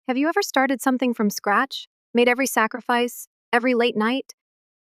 Have you ever started something from scratch, made every sacrifice, every late night,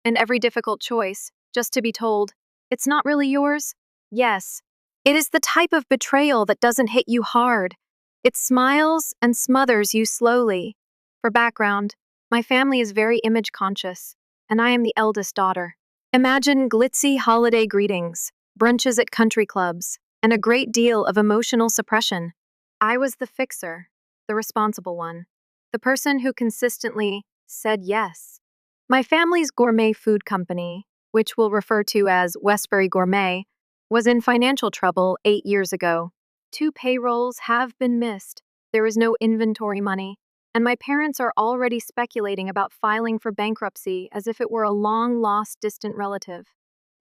and every difficult choice, just to be told, it's not really yours? Yes. It is the type of betrayal that doesn't hit you hard. It smiles and smothers you slowly. For background, my family is very image conscious, and I am the eldest daughter. Imagine glitzy holiday greetings, brunches at country clubs, and a great deal of emotional suppression. I was the fixer, the responsible one, the person who consistently said yes. My family's gourmet food company, which we'll refer to as Westbury Gourmet, was in financial trouble 8 years ago. Two payrolls have been missed. There is no inventory money, and my parents are already speculating about filing for bankruptcy as if it were a long lost distant relative.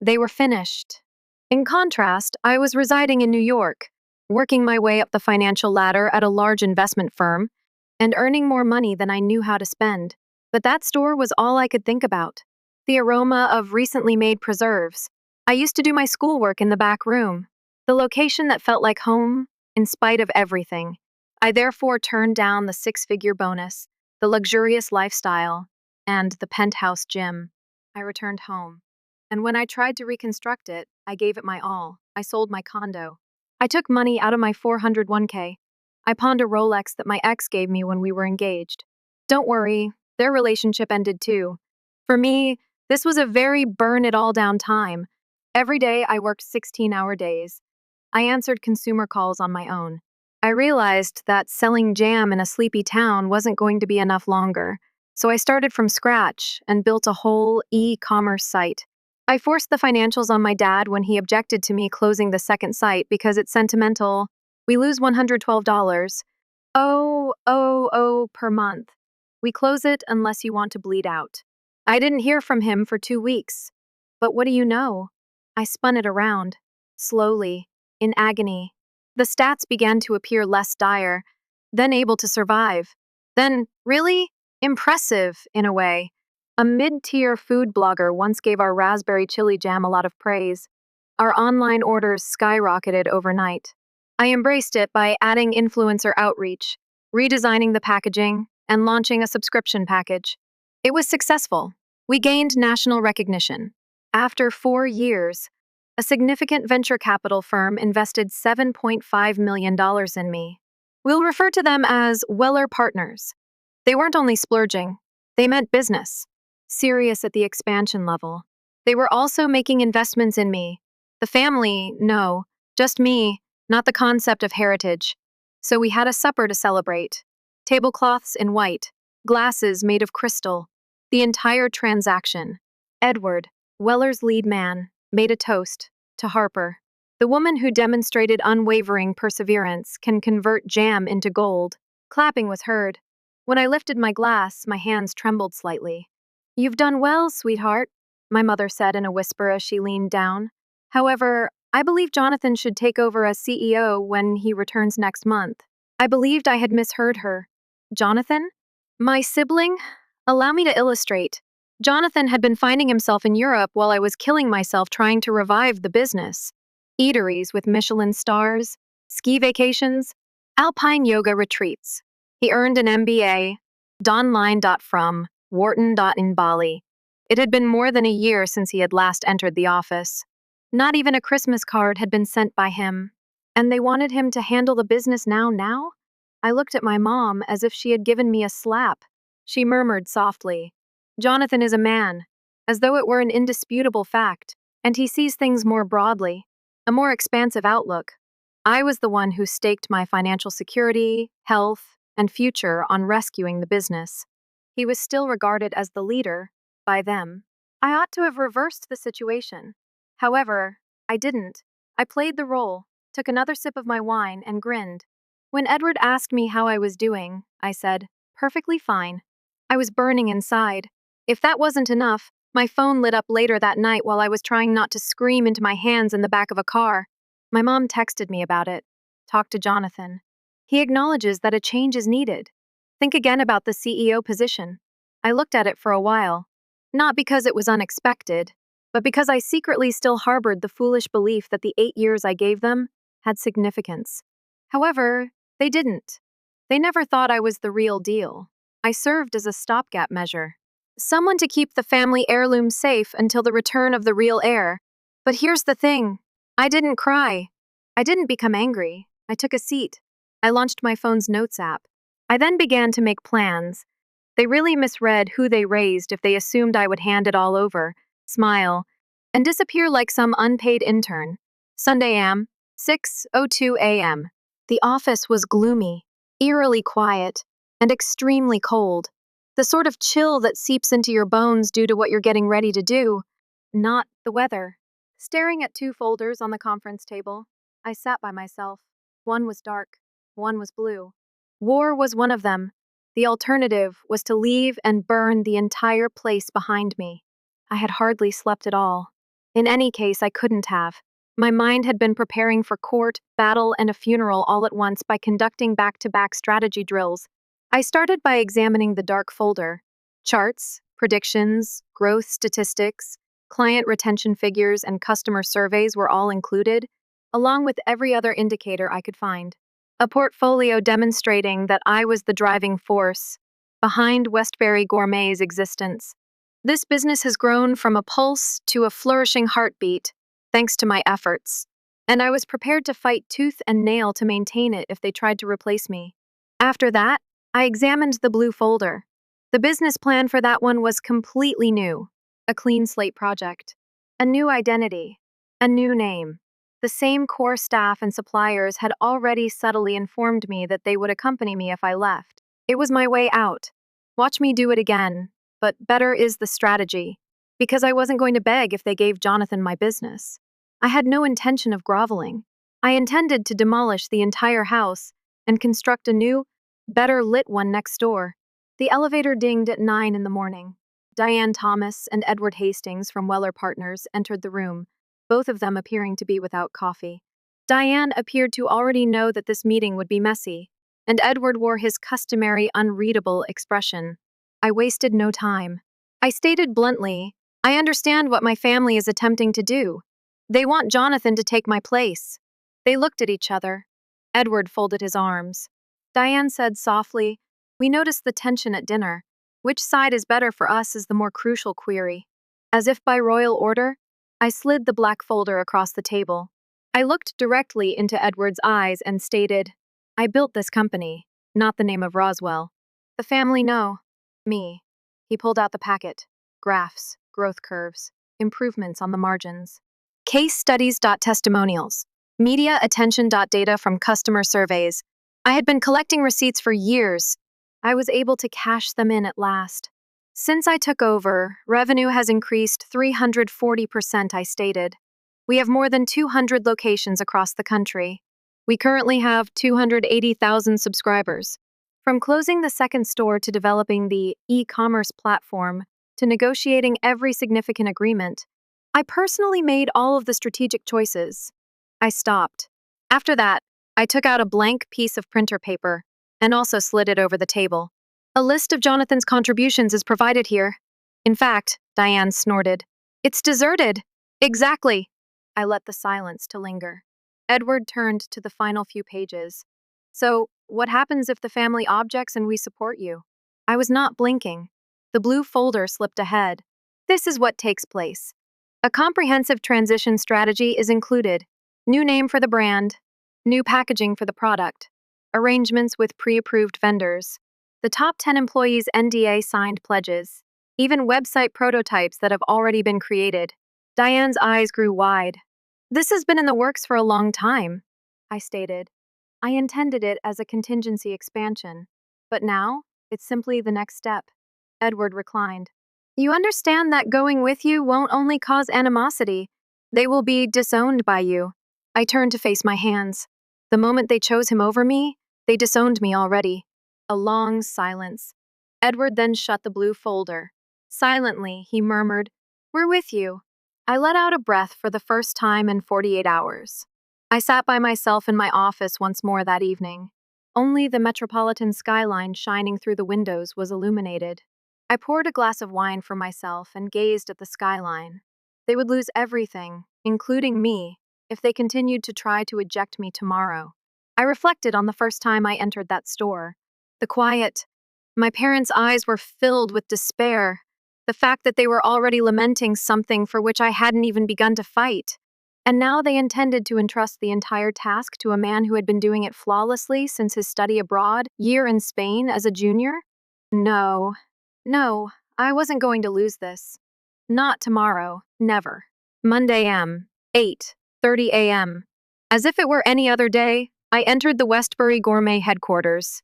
They were finished. In contrast, I was residing in New York, working my way up the financial ladder at a large investment firm, and earning more money than I knew how to spend. But that store was all I could think about. The aroma of recently made preserves. I used to do my schoolwork in the back room. The location that felt like home, in spite of everything. I therefore turned down the six-figure bonus, the luxurious lifestyle, and the penthouse gym. I returned home. And when I tried to reconstruct it, I gave it my all. I sold my condo. I took money out of my 401k. I pawned a Rolex that my ex gave me when we were engaged. Don't worry, their relationship ended too. For me, this was a very burn it all down time. Every day I worked 16-hour days. I answered consumer calls on my own. I realized that selling jam in a sleepy town wasn't going to be enough longer, so I started from scratch and built a whole e-commerce site. I forced the financials on my dad when he objected to me closing the second site because it's sentimental. We lose $112. Per month. We close it unless you want to bleed out. I didn't hear from him for 2 weeks. But what do you know? I spun it around, slowly, in agony. The stats began to appear less dire, then able to survive. Then, really? Impressive, in a way. A mid-tier food blogger once gave our raspberry chili jam a lot of praise. Our online orders skyrocketed overnight. I embraced it by adding influencer outreach, redesigning the packaging, and launching a subscription package. It was successful. We gained national recognition. After 4 years, a significant venture capital firm invested $7.5 million in me. We'll refer to them as Weller Partners. They weren't only splurging, they meant business, serious at the expansion level. They were also making investments in me. The family, no, just me, not the concept of heritage. So we had a supper to celebrate. Tablecloths in white, glasses made of crystal. The entire transaction. Edward, Weller's lead man, made a toast to Harper. The woman who demonstrated unwavering perseverance can convert jam into gold. Clapping was heard. When I lifted my glass, my hands trembled slightly. "You've done well, sweetheart," my mother said in a whisper as she leaned down. "However, I believe Jonathan should take over as CEO when he returns next month." I believed I had misheard her. Jonathan? My sibling? Allow me to illustrate. Jonathan had been finding himself in Europe while I was killing myself trying to revive the business. Eateries with Michelin stars, ski vacations, alpine yoga retreats. He earned an MBA, donline.from, Wharton.in Bali. It had been more than a year since he had last entered the office. Not even a Christmas card had been sent by him. And they wanted him to handle the business now? I looked at my mom as if she had given me a slap. She murmured softly, "Jonathan is a man," as though it were an indisputable fact, and he sees things more broadly, a more expansive outlook. I was the one who staked my financial security, health, and future on rescuing the business. He was still regarded as the leader, by them. I ought to have reversed the situation. However, I didn't. I played the role, took another sip of my wine, and grinned. When Edward asked me how I was doing, I said, "Perfectly fine." I was burning inside. If that wasn't enough, my phone lit up later that night while I was trying not to scream into my hands in the back of a car. My mom texted me about it. "Talk to Jonathan. He acknowledges that a change is needed. Think again about the CEO position." I looked at it for a while. Not because it was unexpected, but because I secretly still harbored the foolish belief that the 8 years I gave them had significance. However, they didn't. They never thought I was the real deal. I served as a stopgap measure. Someone to keep the family heirloom safe until the return of the real heir. But here's the thing. I didn't cry. I didn't become angry. I took a seat. I launched my phone's notes app. I then began to make plans. They really misread who they raised if they assumed I would hand it all over, smile, and disappear like some unpaid intern. Sunday am, 6:02 a.m. The office was gloomy, eerily quiet, and extremely cold. The sort of chill that seeps into your bones due to what you're getting ready to do, not the weather. Staring at two folders on the conference table, I sat by myself. One was dark, one was blue. War was one of them. The alternative was to leave and burn the entire place behind me. I had hardly slept at all. In any case, I couldn't have. My mind had been preparing for court, battle, and a funeral all at once by conducting back-to-back strategy drills. I started by examining the dark folder. Charts, predictions, growth statistics, client retention figures, and customer surveys were all included, along with every other indicator I could find. A portfolio demonstrating that I was the driving force behind Westbury Gourmet's existence. This business has grown from a pulse to a flourishing heartbeat, thanks to my efforts, and I was prepared to fight tooth and nail to maintain it if they tried to replace me. After that, I examined the blue folder. The business plan for that one was completely new, a clean slate project, a new identity, a new name. The same core staff and suppliers had already subtly informed me that they would accompany me if I left. It was my way out. Watch me do it again, but better is the strategy, because I wasn't going to beg if they gave Jonathan my business. I had no intention of groveling. I intended to demolish the entire house and construct a new, better lit one next door. The elevator dinged at 9 in the morning. Diane Thomas and Edward Hastings from Weller Partners entered the room, both of them appearing to be without coffee. Diane appeared to already know that this meeting would be messy, and Edward wore his customary unreadable expression. I wasted no time. I stated bluntly, I understand what my family is attempting to do. They want Jonathan to take my place. They looked at each other. Edward folded his arms. Diane said softly, we noticed the tension at dinner. Which side is better for us is the more crucial query. As if by royal order, I slid the black folder across the table. I looked directly into Edward's eyes and stated, I built this company, not the name of Roswell. The family know. Me. He pulled out the packet. Graphs, growth curves, improvements on the margins. Case studies.testimonials. Media attention.data from customer surveys. I had been collecting receipts for years. I was able to cash them in at last. Since I took over, revenue has increased 340%, I stated. We have more than 200 locations across the country. We currently have 280,000 subscribers. From closing the second store to developing the e-commerce platform to negotiating every significant agreement, I personally made all of the strategic choices. I stopped. After that, I took out a blank piece of printer paper and also slid it over the table. A list of Jonathan's contributions is provided here. In fact, Diane snorted. It's deserted. Exactly. I let the silence to linger. Edward turned to the final few pages. So, what happens if the family objects and we support you? I was not blinking. The blue folder slipped ahead. This is what takes place. A comprehensive transition strategy is included. New name for the brand. New packaging for the product. Arrangements with pre-approved vendors. The top 10 employees' NDA-signed pledges. Even website prototypes that have already been created. Diane's eyes grew wide. This has been in the works for a long time, I stated. I intended it as a contingency expansion. But now, it's simply the next step. Edward reclined. You understand that going with you won't only cause animosity. They will be disowned by you. I turned to face my hands. The moment they chose him over me, they disowned me already. A long silence. Edward then shut the blue folder. Silently, he murmured, We're with you. I let out a breath for the first time in 48 hours. I sat by myself in my office once more that evening. Only the metropolitan skyline shining through the windows was illuminated. I poured a glass of wine for myself and gazed at the skyline. They would lose everything, including me, if they continued to try to eject me tomorrow. I reflected on the first time I entered that store. The quiet. My parents' eyes were filled with despair. The fact that they were already lamenting something for which I hadn't even begun to fight. And now they intended to entrust the entire task to a man who had been doing it flawlessly since his study abroad, year in Spain as a junior? No. No, I wasn't going to lose this. Not tomorrow. Never. Monday m. 8:30 a.m. As if it were any other day, I entered the Westbury Gourmet headquarters.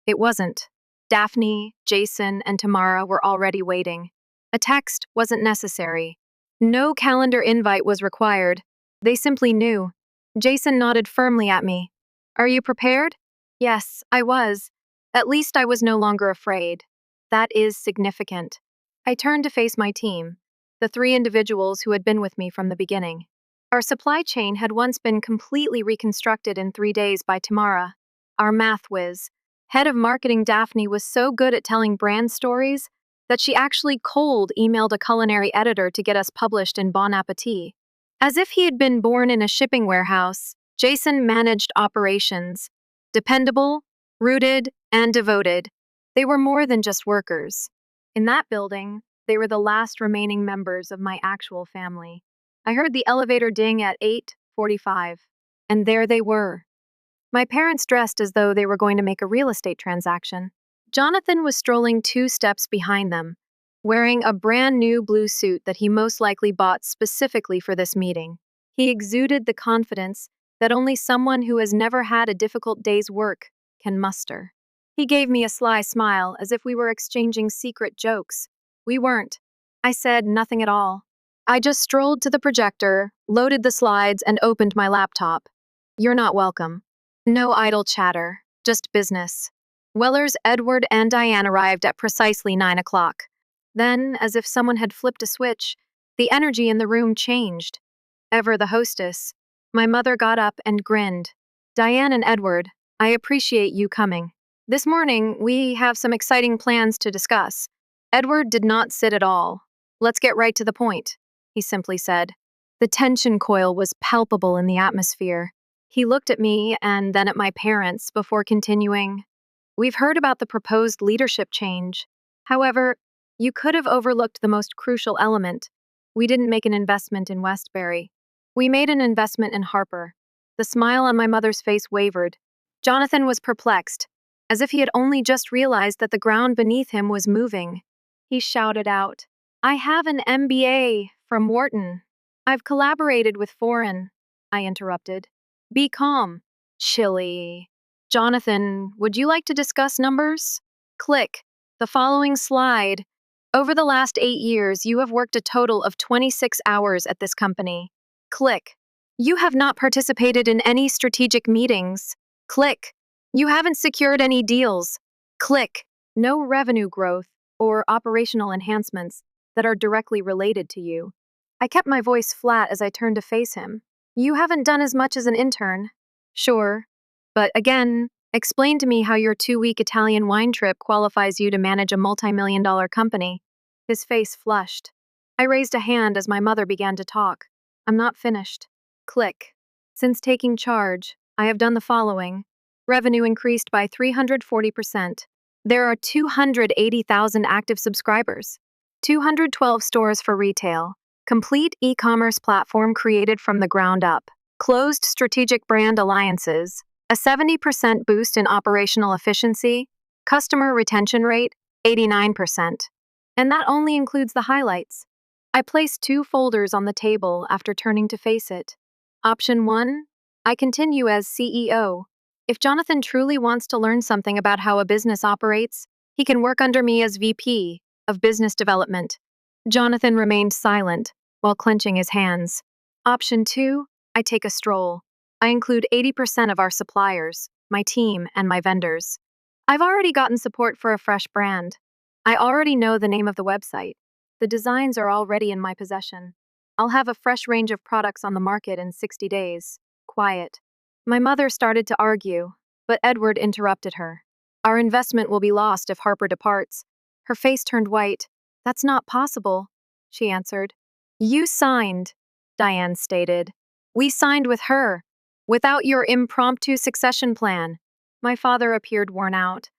It wasn't. Daphne, Jason, and Tamara were already waiting. A text wasn't necessary. No calendar invite was required. They simply knew. Jason nodded firmly at me. Are you prepared? Yes, I was. At least I was no longer afraid. That is significant. I turned to face my team, the three individuals who had been with me from the beginning. Our supply chain had once been completely reconstructed in 3 days by Tamara, our math whiz. Head of marketing Daphne was so good at telling brand stories that she actually cold emailed a culinary editor to get us published in Bon Appetit. As if he had been born in a shipping warehouse, Jason managed operations. Dependable, rooted, and devoted. They were more than just workers. In that building, they were the last remaining members of my actual family. I heard the elevator ding at 8:45, and there they were. My parents dressed as though they were going to make a real estate transaction. Jonathan was strolling 2 steps behind them, wearing a brand new blue suit that he most likely bought specifically for this meeting. He exuded the confidence that only someone who has never had a difficult day's work can muster. He gave me a sly smile as if we were exchanging secret jokes. We weren't. I said nothing at all. I just strolled to the projector, loaded the slides, and opened my laptop. You're not welcome. No idle chatter, just business. Weller's Edward and Diane arrived at precisely 9 o'clock. Then, as if someone had flipped a switch, the energy in the room changed. Ever the hostess, my mother got up and grinned. Diane and Edward, I appreciate you coming. This morning, we have some exciting plans to discuss. Edward did not sit at all. Let's get right to the point, he simply said. The tension coil was palpable in the atmosphere. He looked at me and then at my parents before continuing. We've heard about the proposed leadership change. However, you could have overlooked the most crucial element. We didn't make an investment in Westbury. We made an investment in Harper. The smile on my mother's face wavered. Jonathan was perplexed, as if he had only just realized that the ground beneath him was moving. He shouted out, I have an MBA from Wharton. I've collaborated with foreign. I interrupted. Be calm. Chilly. Jonathan, would you like to discuss numbers? Click. The following slide. Over the last 8 years, you have worked a total of 26 hours at this company. Click. You have not participated in any strategic meetings. Click. You haven't secured any deals. Click. No revenue growth or operational enhancements that are directly related to you. I kept my voice flat as I turned to face him. You haven't done as much as an intern. Sure. But again, explain to me how your 2-week Italian wine trip qualifies you to manage a multi-million-dollar company. His face flushed. I raised a hand as my mother began to talk. I'm not finished. Click. Since taking charge, I have done the following. Revenue increased by 340%. There are 280,000 active subscribers. 212 stores for retail. Complete e-commerce platform created from the ground up. Closed strategic brand alliances. A 70% boost in operational efficiency. Customer retention rate, 89%. And that only includes the highlights. I placed 2 folders on the table after turning to face it. Option 1, I continue as CEO. If Jonathan truly wants to learn something about how a business operates, he can work under me as VP of Business Development. Jonathan remained silent while clenching his hands. Option 2, I take a stroll. I include 80% of our suppliers, my team, and my vendors. I've already gotten support for a fresh brand. I already know the name of the website. The designs are already in my possession. I'll have a fresh range of products on the market in 60 days. Quiet. My mother started to argue, but Edward interrupted her. Our investment will be lost if Harper departs. Her face turned white. That's not possible, she answered. You signed, Diane stated. We signed with her, without your impromptu succession plan. My father appeared worn out.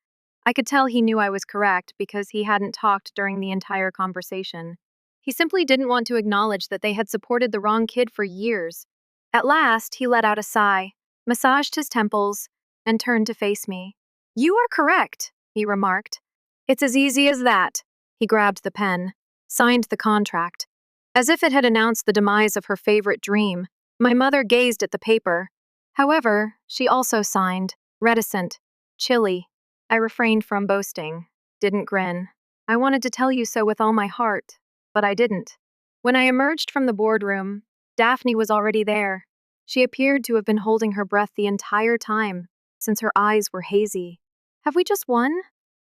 I could tell he knew I was correct because he hadn't talked during the entire conversation. He simply didn't want to acknowledge that they had supported the wrong kid for years. At last, he let out a sigh, massaged his temples, and turned to face me. "You are correct," he remarked. "It's as easy as that." He grabbed the pen, signed the contract. As if it had announced the demise of her favorite dream, my mother gazed at the paper. However, she also signed, reticent, chilly. I refrained from boasting, didn't grin. I wanted to tell you so with all my heart, but I didn't. When I emerged from the boardroom, Daphne was already there. She appeared to have been holding her breath the entire time, since her eyes were hazy. "Have we just won?"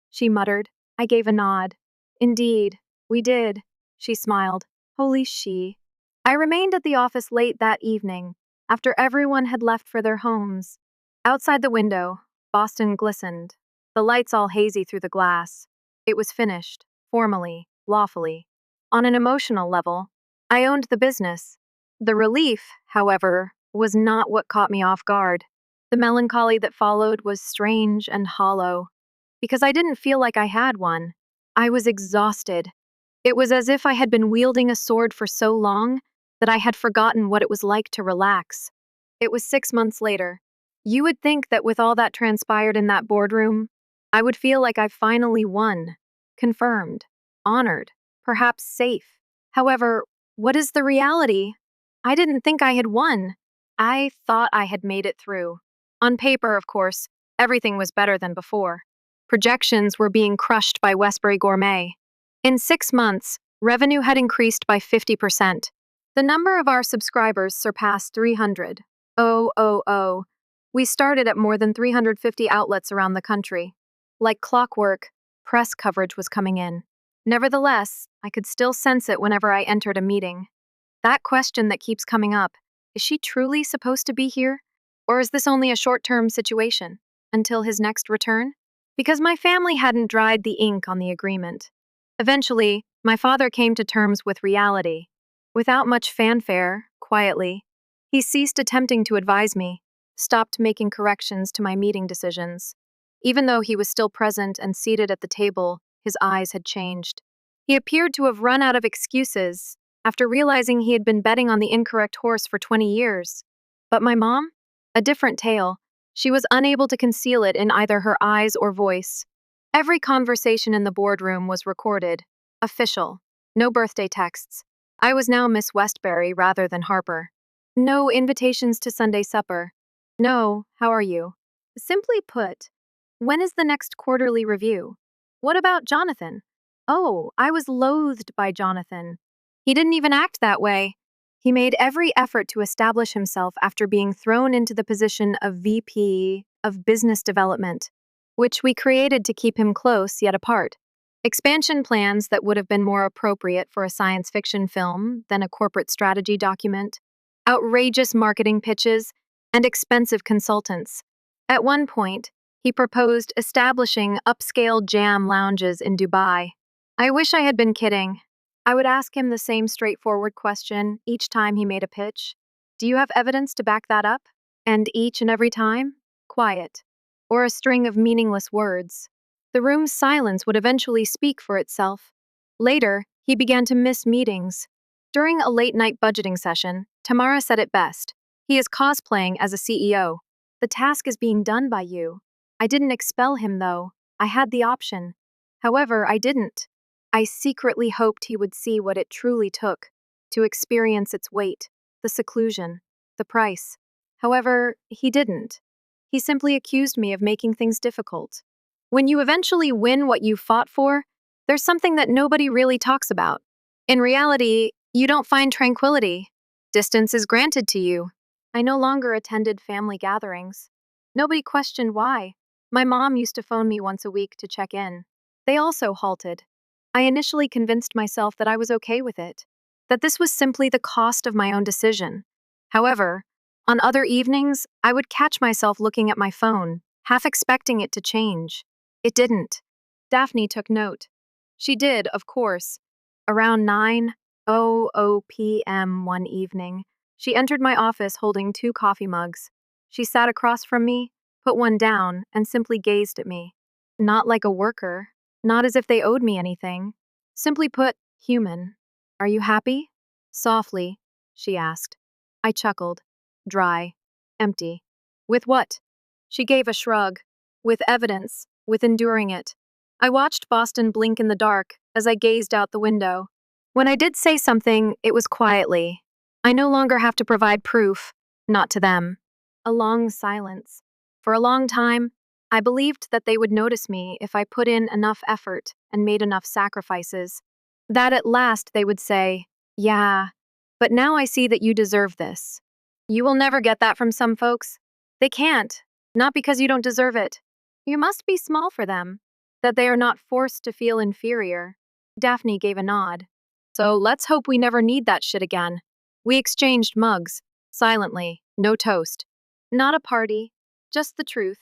she muttered. I gave a nod. "Indeed, we did," she smiled. Holy she. I remained at the office late that evening, after everyone had left for their homes. Outside the window, Boston glistened, the lights all hazy through the glass. It was finished, formally, lawfully. On an emotional level, I owned the business. The relief, however, was not what caught me off guard. The melancholy that followed was strange and hollow, because I didn't feel like I had one. I was exhausted. It was as if I had been wielding a sword for so long that I had forgotten what it was like to relax. It was 6 months later. You would think that with all that transpired in that boardroom, I would feel like I've finally won, confirmed, honored, perhaps safe. However, what is the reality? I didn't think I had won. I thought I had made it through. On paper, of course, everything was better than before. Projections were being crushed by Westbury Gourmet. In 6 months, revenue had increased by 50%. The number of our subscribers surpassed 300. We started at more than 350 outlets around the country. Like clockwork, press coverage was coming in. Nevertheless, I could still sense it whenever I entered a meeting. That question that keeps coming up, is she truly supposed to be here? Or is this only a short-term situation, until his next return? Because my family hadn't dried the ink on the agreement. Eventually, my father came to terms with reality. Without much fanfare, quietly, he ceased attempting to advise me, stopped making corrections to my meeting decisions. Even though he was still present and seated at the table, his eyes had changed. He appeared to have run out of excuses after realizing he had been betting on the incorrect horse for 20 years. But my mom? A different tale. She was unable to conceal it in either her eyes or voice. Every conversation in the boardroom was recorded, official, no birthday texts. I was now Miss Westbury rather than Harper. No invitations to Sunday supper. No, how are you? Simply put, when is the next quarterly review? What about Jonathan? Oh, I was loathed by Jonathan. He didn't even act that way. He made every effort to establish himself after being thrown into the position of VP of Business Development, which we created to keep him close yet apart. Expansion plans that would have been more appropriate for a science fiction film than a corporate strategy document, outrageous marketing pitches, and expensive consultants. At one point, he proposed establishing upscale jam lounges in Dubai. I wish I had been kidding. I would ask him the same straightforward question each time he made a pitch. Do you have evidence to back that up? And each and every time, quiet, or a string of meaningless words. The room's silence would eventually speak for itself. Later, he began to miss meetings. During a late-night budgeting session, Tamara said it best. He is cosplaying as a CEO. The task is being done by you. I didn't expel him, though. I had the option. However, I didn't. I secretly hoped he would see what it truly took, to experience its weight, the seclusion, the price. However, he didn't. He simply accused me of making things difficult. When you eventually win what you fought for, there's something that nobody really talks about. In reality, you don't find tranquility. Distance is granted to you. I no longer attended family gatherings. Nobody questioned why. My mom used to phone me once a week to check in. They also halted. I initially convinced myself that I was okay with it, that this was simply the cost of my own decision. However, on other evenings, I would catch myself looking at my phone, half expecting it to change. It didn't. Daphne took note. She did, of course. Around 9:00 p.m. one evening, she entered my office holding 2 coffee mugs. She sat across from me, put one down, and simply gazed at me. Not like a worker, not as if they owed me anything. Simply put, human. Are you happy? Softly, she asked. I chuckled. Dry. Empty. With what? She gave a shrug. With evidence. With enduring it. I watched Boston blink in the dark as I gazed out the window. When I did say something, it was quietly. I no longer have to provide proof. Not to them. A long silence. For a long time, I believed that they would notice me if I put in enough effort and made enough sacrifices. That at last they would say, yeah, but now I see that you deserve this. You will never get that from some folks. They can't, not because you don't deserve it. You must be small for them, that they are not forced to feel inferior. Daphne gave a nod. So let's hope we never need that shit again. We exchanged mugs, silently, no toast. Not a party, just the truth.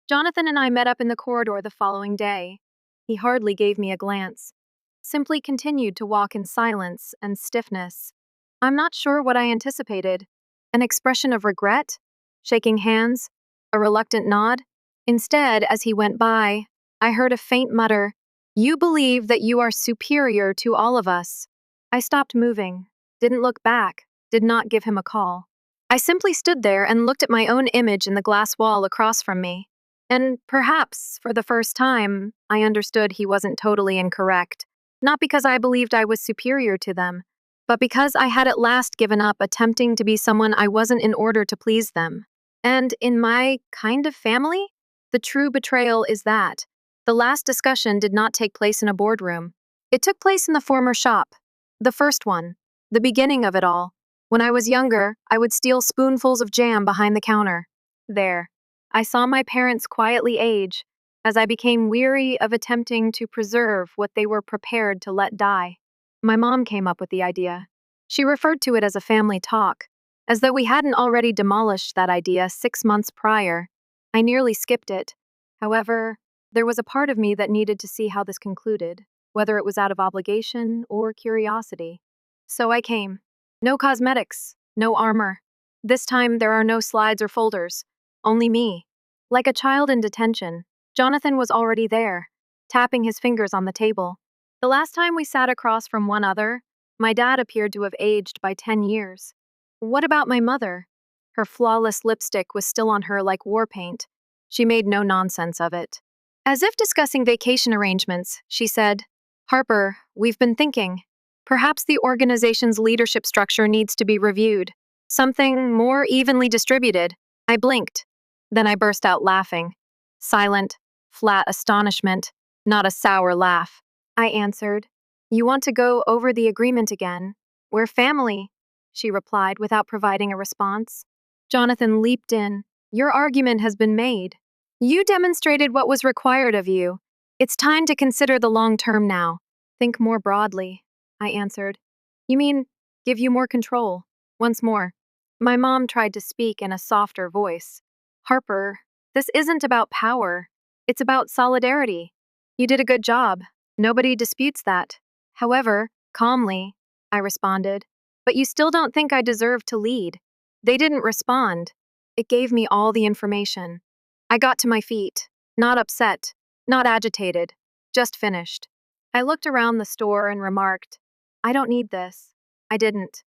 Jonathan and I met up in the corridor the following day. He hardly gave me a glance, simply continued to walk in silence and stiffness. I'm not sure what I anticipated. An expression of regret? Shaking hands? A reluctant nod? Instead, as he went by, I heard a faint mutter, "You believe that you are superior to all of us." I stopped moving, didn't look back, did not give him a call. I simply stood there and looked at my own image in the glass wall across from me. And perhaps, for the first time, I understood he wasn't totally incorrect. Not because I believed I was superior to them, but because I had at last given up attempting to be someone I wasn't in order to please them. And in my kind of family, the true betrayal is that the last discussion did not take place in a boardroom. It took place in the former shop. The first one. The beginning of it all. When I was younger, I would steal spoonfuls of jam behind the counter. There. I saw my parents quietly age as I became weary of attempting to preserve what they were prepared to let die. My mom came up with the idea. She referred to it as a family talk, as though we hadn't already demolished that idea 6 months prior. I nearly skipped it. However, there was a part of me that needed to see how this concluded, whether it was out of obligation or curiosity. So I came. No cosmetics, no armor. This time there are no slides or folders, only me. Like a child in detention, Jonathan was already there, tapping his fingers on the table. The last time we sat across from one another, my dad appeared to have aged by 10 years. What about my mother? Her flawless lipstick was still on her like war paint. She made no nonsense of it. As if discussing vacation arrangements, she said, "Harper, we've been thinking. Perhaps the organization's leadership structure needs to be reviewed. Something more evenly distributed." I blinked. Then I burst out laughing. Silent, flat astonishment, not a sour laugh. I answered, "You want to go over the agreement again? We're family," she replied without providing a response. Jonathan leaped in. "Your argument has been made. You demonstrated what was required of you. It's time to consider the long term now. Think more broadly," I answered. "You mean, give you more control?" Once more. My mom tried to speak in a softer voice. "Harper, this isn't about power. It's about solidarity. You did a good job. Nobody disputes that." However, calmly, I responded, "But you still don't think I deserve to lead." They didn't respond. It gave me all the information. I got to my feet, not upset, not agitated, just finished. I looked around the store and remarked, "I don't need this." I didn't.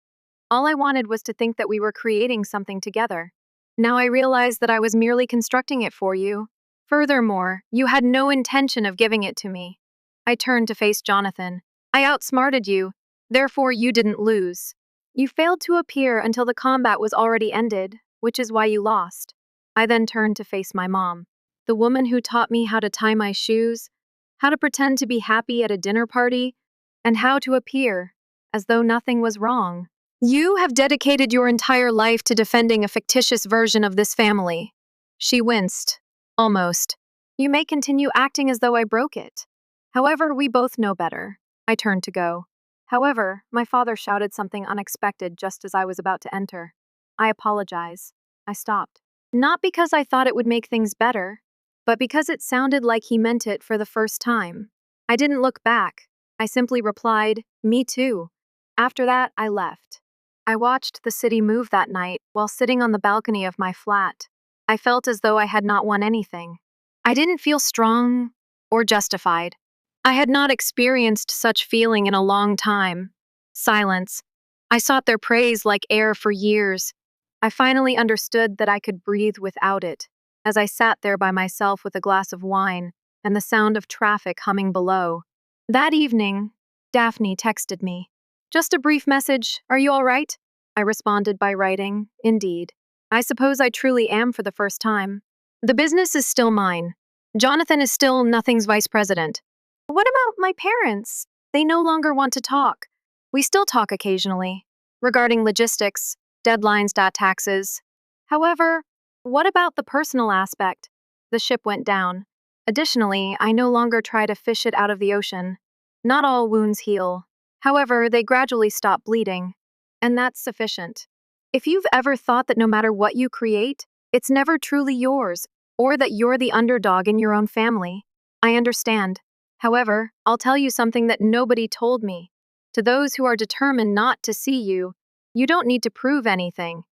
All I wanted was to think that we were creating something together. Now I realize that I was merely constructing it for you. Furthermore, you had no intention of giving it to me. I turned to face Jonathan. "I outsmarted you, therefore you didn't lose. You failed to appear until the combat was already ended, which is why you lost." I then turned to face my mom, the woman who taught me how to tie my shoes, how to pretend to be happy at a dinner party, and how to appear as though nothing was wrong. "You have dedicated your entire life to defending a fictitious version of this family." She winced. "Almost. You may continue acting as though I broke it. However, we both know better." I turned to go. However, my father shouted something unexpected just as I was about to enter. "I apologize." I stopped. Not because I thought it would make things better, but because it sounded like he meant it for the first time. I didn't look back. I simply replied, "Me too." After that, I left. I watched the city move that night while sitting on the balcony of my flat. I felt as though I had not won anything. I didn't feel strong or justified. I had not experienced such feeling in a long time. Silence. I sought their praise like air for years. I finally understood that I could breathe without it, as I sat there by myself with a glass of wine and the sound of traffic humming below. That evening, Daphne texted me. Just a brief message, are you all right? I responded by writing, indeed. I suppose I truly am for the first time. The business is still mine. Jonathan is still nothing's vice president. What about my parents? They no longer want to talk. We still talk occasionally, regarding logistics, deadlines, taxes. However, what about the personal aspect? The ship went down. Additionally, I no longer try to fish it out of the ocean. Not all wounds heal. However, they gradually stop bleeding. And that's sufficient. If you've ever thought that no matter what you create, it's never truly yours, or that you're the underdog in your own family, I understand. However, I'll tell you something that nobody told me. To those who are determined not to see you, you don't need to prove anything.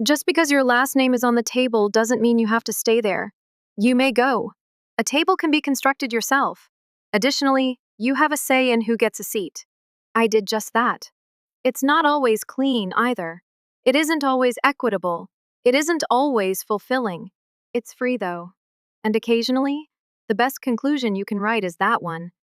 Just because your last name is on the table doesn't mean you have to stay there. You may go. A table can be constructed yourself. Additionally, you have a say in who gets a seat. I did just that. It's not always clean either. It isn't always equitable. It isn't always fulfilling. It's free though. And occasionally, the best conclusion you can write is that one.